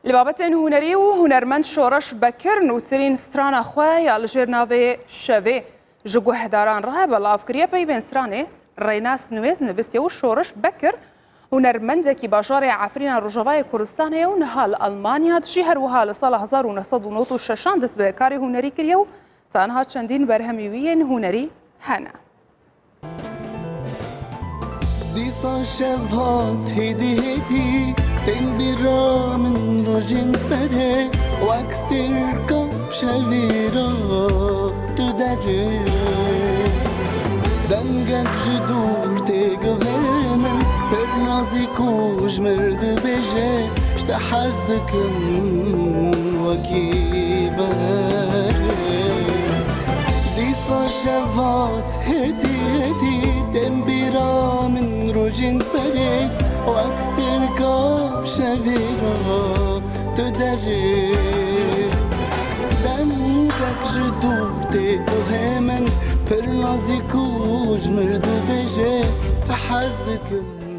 لبابەتên هونەری و هونەرمەند شۆڕەش بەکردن و ترین سترانە خۆیان li jêr navê şevê ji guhdaran re belavkiriya peyvên stranê Rênas Nivêz nivîsiye û şoreş bekir hunermendekî bajarê Efrîna Rojavayê Kurdistanê û niha li Almanya jî her wiha li sala 1996 dest bi karê hunerî kiriye û tanha çendîn berhemîwiyên hunerî hene. دیسا شب هات هدی هدی تن بیرا من روزین بره وکستر کب شوی را تو دره دنگت جدور تگه من پر نازی کوش مرد بجه شته حزدکن وکی بره دیسا شب هات هدی هدی تن بیرا من روزین بره وکستر کب شوی را تو دره دنگت جدور تگه من پر نازی کوش مرد بجه تحزدکن